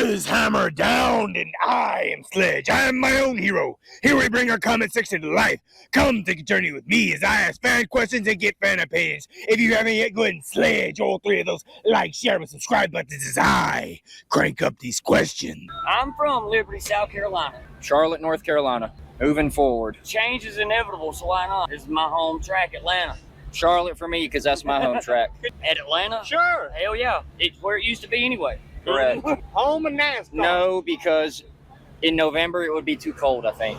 is Hammer Down, and I am Sledge. I am my own hero. Here we bring our comment section to life. Come take a journey with me as I ask fan questions and get fan opinions. If you haven't yet, go ahead and Sledge all three of those like, share, and subscribe buttons as I crank up these questions. I'm from Liberty, South Carolina. Charlotte, North Carolina. Moving forward. Change is inevitable, so why not? This is my home track, Atlanta. Charlotte for me, because that's my home track. At Atlanta? Sure. Hell yeah. It's where it used to be anyway. Correct. Home of NASCAR. No, because in November it would be too cold, I think.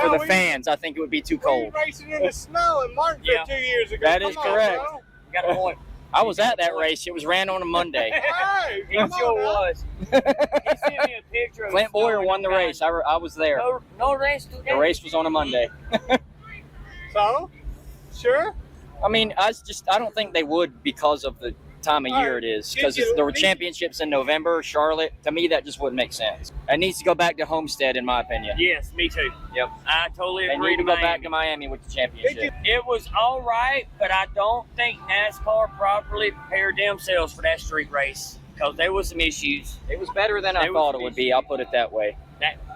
For the fans, I think it would be too cold. We racing in the snow in Martinsville 2 years ago. That is correct. Bro. You got a point. I was at that race. It was ran on a Monday. Hey, It sure was. He sent me a picture of Clint the snow Boyer in won the the race. I was there. No race today. The race was on a Monday. So, sure. I mean, I don't think they would because of the time of year it is. Because there were championships in November, Charlotte. To me, that just wouldn't make sense. It needs to go back to Homestead, in my opinion. Yes, me too. Yep. I totally They agree need to go back to Miami with the championship. It was all right, but I don't think NASCAR properly prepared themselves for that street race because there was some issues. It was better than I thought it would be. I'll put it that way.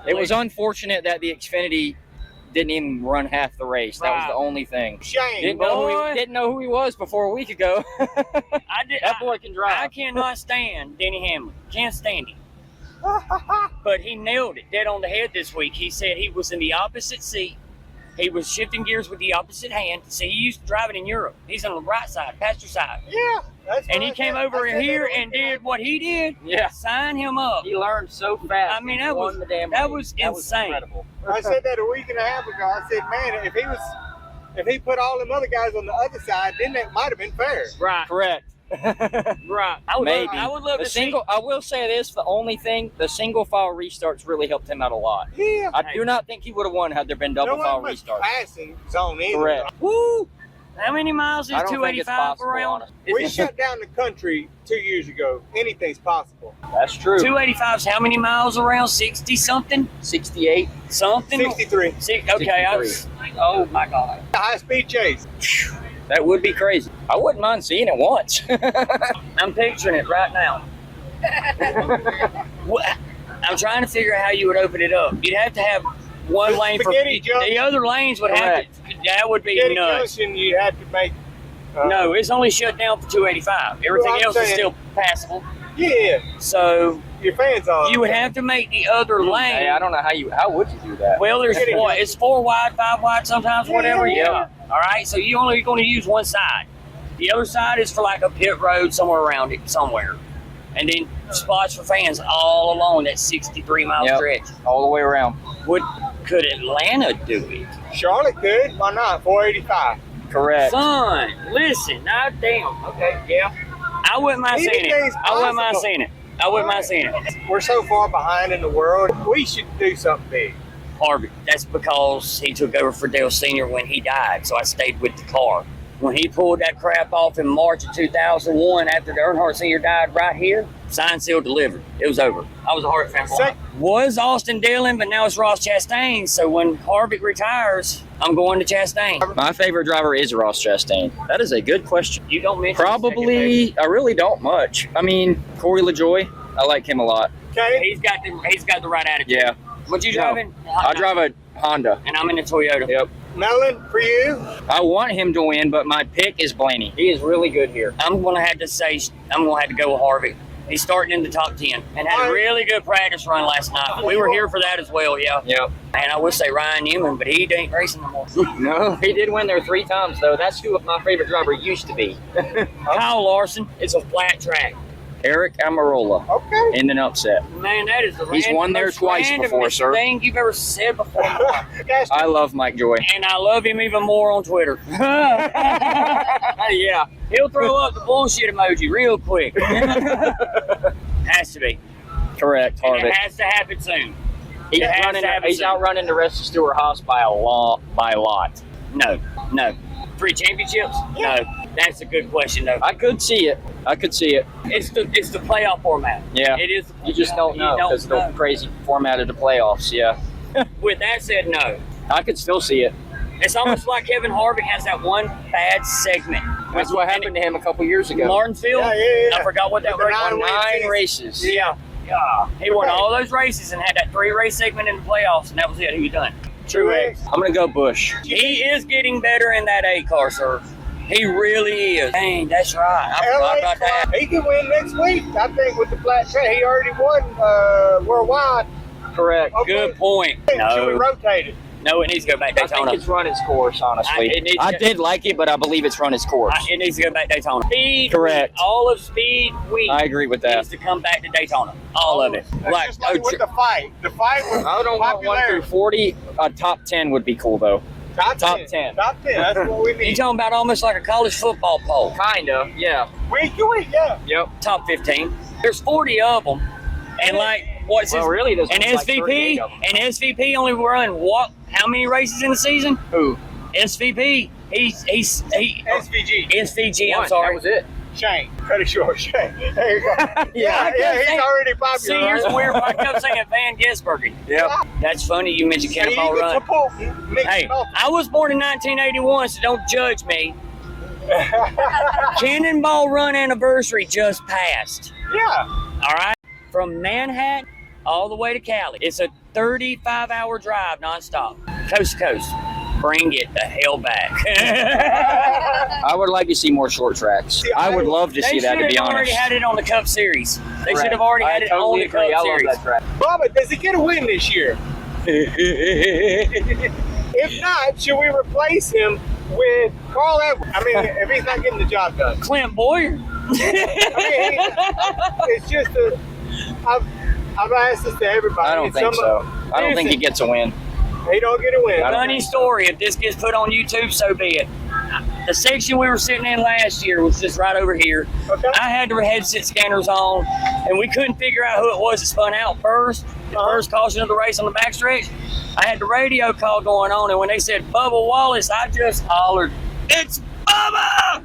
It was unfortunate that the Xfinity didn't even run half the race. That was the only thing. Shame. Didn't know who he was before a week ago. That boy can drive. I cannot stand Denny Hamlin. Can't stand him. But he nailed it dead on the head this week. He said he was in the opposite seat. He was shifting gears with the opposite hand. See, he used to drive it in Europe. He's on the right side, passenger side. Yeah. That's And he came over here and did what he did. Yeah. Sign him up. He learned so fast. I mean, that was insane. Incredible. I said that a week and a half ago. I said, man, if he put all them other guys on the other side, then that might have been fair. Right. Correct. Right. Maybe. I would love to see. I will say this: the only thing, the single file restarts really helped him out a lot. Yeah. I do not think he would have won had there been double file restarts. Passing zone either. Correct. Woo! How many miles is I don't think it's 285 possible, around? honestly. We shut down the country 2 years ago. Anything's possible. That's true. 285's how many miles around? 60 something? 68. Something? 63. Okay. 63. Oh my God. High speed chase. That would be crazy. I wouldn't mind seeing it once. I'm picturing it right now. I'm trying to figure out how you would open it up. You'd have to have one lane for the other lanes would have to. That would be nuts. Junction, you have to make. No, it's only shut down for 285. Everything else is still passable. Yeah. So your fans on. you would have to make the other lane. Hey, I don't know how would you do that? Well, there's what? It's 4 wide, 5 wide, sometimes whatever. Yeah. All right. So you only going to use one side. The other side is for like a pit road somewhere around it, somewhere, and then spots for fans all along that 63-mile stretch, all the way around. Could Atlanta do it? Charlotte could. Why not? 485. Correct. Son, listen. Now, damn. Okay. Yeah. I wouldn't mind seeing it. I wouldn't mind seeing it. We're so far behind in the world. We should do something big. Harvick. That's because he took over for Dale Sr. when he died, so I stayed with the car. When he pulled that crap off in March of 2001 after the Earnhardt Sr. died right here, signed, sealed, delivered. It was over. I was a Harvick fan for a while. Was Austin Dillon, but now it's Ross Chastain. So when Harvick retires, I'm going to Chastain. My favorite driver is Ross Chastain. That is a good question. You don't mention Probably, I really don't much. I mean, Corey LaJoy, I like him a lot. Okay. He's got the right attitude. Yeah. What you driving? I drive a Honda. And I'm in a Toyota. Yep. Melon, for you? I want him to win, but my pick is Blaney. He is really good here. I'm going to have to go with Harvick. He's starting in the top 10 and had a really good practice run last night. We were here for that as well, yeah. Yep. And I would say Ryan Newman, but he ain't racing no more. No, he did win there 3 times, though. That's who my favorite driver used to be. Kyle Larson. It's a flat track. Eric Amarola. Okay. In an upset. Man, that is the He's won there twice before, sir. Thing you've ever said before. I love Mike Joy. And I love him even more on Twitter. Yeah. He'll throw up the bullshit emoji real quick. Has to be. Correct, Harvick. It has to happen soon. He's outrunning the rest of Stewart Haas by a lot. No. 3 championships? Yeah. No. That's a good question, though. I could see it. It's the playoff format. Yeah. It is. You just don't know because of the crazy format of the playoffs, yeah. With that said, no. I could still see it. It's almost like Kevin Harvick has that one bad segment. That's what happened to him a couple years ago. Martinsville? Yeah. I forgot what that was. Won 9 races. Yeah. Yeah. He won all those races and had that 3-race segment in the playoffs, and that was it. He was done. Truex. I'm gonna go Busch. He is getting better in that A car, sir. He really is. Dang, that's right. I forgot about that. He can win next week, I think, with the flat track. He already won worldwide. Correct. Okay. Good point. Should we No, rotate it? no, it needs to go back I think Daytona. it's run its course, honestly. I did like it, but I believe it's run its course. It needs to go back Daytona. Speed, Correct. All of Speed Week I agree with that. needs to come back to Daytona. All of it. That's just like with the fight. The fight was I don't want 1 through popularity. 40. Top 10 would be cool, though. Top 10. 10. Top 10. That's what we You need. talking about almost like a college football poll. Kinda, yeah. Week to week, yeah. Yep. Top 15. There's 40 of them. And like, what's Well, his? really, there's And like SVP, 38 of them. and SVP only run what? How many races in the season? Who? SVP. He SVG. SVG. I'm One. sorry. That was it. Shane. Cut it short. Shane. There you go. yeah, he's already popular. See, here's right? where I kept saying Van Gisbergen. Yep. That's funny you mentioned So you Cannonball can Run. support mix Hey, it up. I was born in 1981, so don't judge me. Cannonball Run anniversary just passed. Yeah. All right, from Manhattan all the way to Cali. It's a 35-hour drive nonstop, coast to coast. Bring it the hell back. I would like to see more short tracks. See, I would love to see that, to be already honest. had it on the Cup Series. They should have already had it on the Cup Series. Bubba, does he get a win this year? If not, should we replace him with Carl Edwards? I mean, if he's not getting the job done. Clint Boyer. I mean, it's just a. I've asked this to everybody. I don't It's think so. I don't think he Listen, gets a win. He don't get a win. Funny story. If this gets put on YouTube, so be it. The section we were sitting in last year was just right over here. Okay. I had the headset scanners on, and we couldn't figure out who it was that spun out first. The first caution of the race on the backstretch. I had the radio call going on, and when they said Bubba Wallace, I just hollered, "It's Bubba!"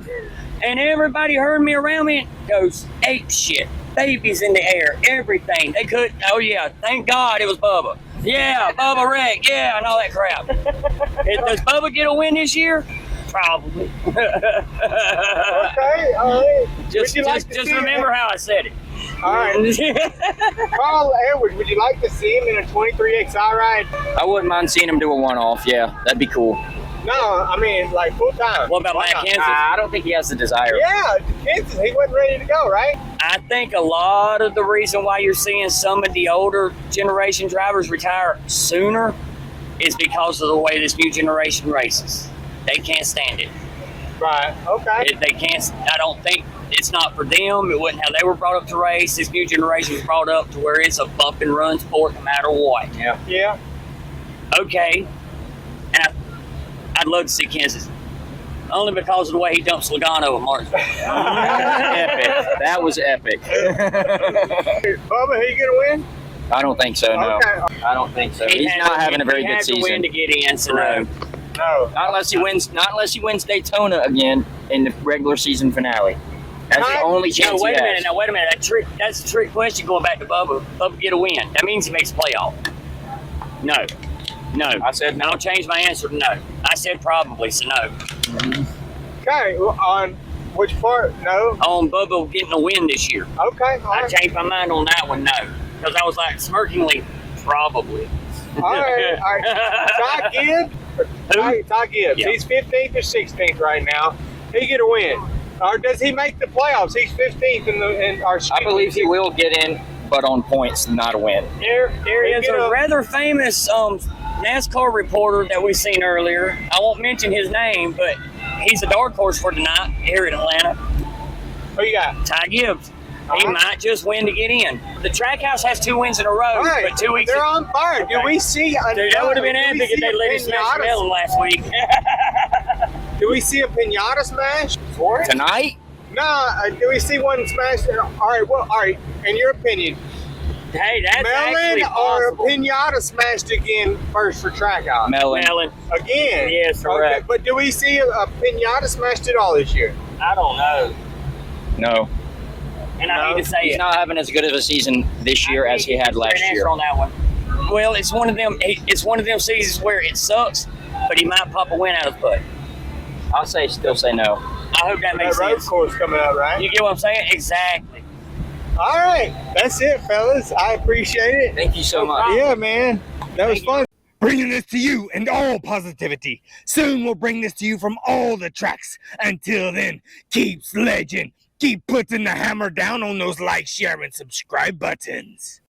And everybody heard me around me and goes ape shit. Babies in the air, everything. They could. Oh yeah, thank God it was Bubba. Yeah, Bubba wreck. Yeah, and all that crap. Does Bubba get a win this year? Probably. Okay, all right. Just Would you like to see remember how I said it. All right. Carl Edwards, would you like to see him in a 23XI ride? I wouldn't mind seeing him do a one-off. Yeah, that'd be cool. No, I mean, like full time. What about Matt Kansas? I don't think he has the desire. Yeah, Kansas, he wasn't ready to go, right? I think a lot of the reason why you're seeing some of the older generation drivers retire sooner is because of the way this new generation races. They can't stand it. Right, okay. They can't. I don't think it's not for them. It wasn't how they were brought up to race. This new generation was brought up to where it's a bump and run sport no matter what. Yeah. Okay. And I'd love to see Kansas. Only because of the way he dumps Logano at Martinsville. Epic. That was epic. Bubba, he gonna win? I don't think so, no. Okay. I don't think so. He's not having a very good He had to win season. to get in, so no. No. Not unless he wins Daytona again in the regular season finale. That's the only No, chance wait he a has. minute. Now, wait a minute. That's a trick question going back to Bubba. Bubba get a win. That means he makes a playoff. No. I said no. I'll change my answer to no. I said probably, so no. Okay, well, on which part? No. On Bubba getting a win this year. Okay, all I right. changed my mind on that one, no. Because I was like, smirkingly, probably. All right. Ty Gibbs? Ty Gibbs. Yeah. He's 15th or 16th right now. He get a win. Or does he make the playoffs? He's 15th in our. I believe he will get in, but on points, not a win. There is a rather famous NASCAR reporter that we've seen earlier. I won't mention his name, but he's a dark horse for tonight here in Atlanta. Who you got? Ty Gibbs. He might just win to get in. The Trackhouse has 2 wins in a row, All right. but 2 weeks. They're on fire. Okay. Do we see? Dude, that would have been epic if they let us smash Pinatas? Melon last week. Do we see a pinata smash? Tonight? No. Do we see one smash? All right. Well, all right. In your opinion, Hey, that's actually Melon or possible. pinata smashed again first for Trackhouse? Melon. Melon. Again? Yes, correct. Okay, but do we see a pinata smashed at all this year? I don't know. No. And I No. need to say He's it. not having as good of a season this year as he had last Answer year. on that one. Well, it's one of them. It's one of them seasons where it sucks, but he might pop a win out of the butt. I'll still say no. I hope that That makes road sense. course coming up, right? You get what I'm saying? Exactly. All right, that's it, fellas. I appreciate it. Thank you so much. Yeah, man, that was fun. Bringing this to you and all positivity. Soon we'll bring this to you from all the tracks. Until then, keep sledging. Keep putting the hammer down on those like, share, and subscribe buttons.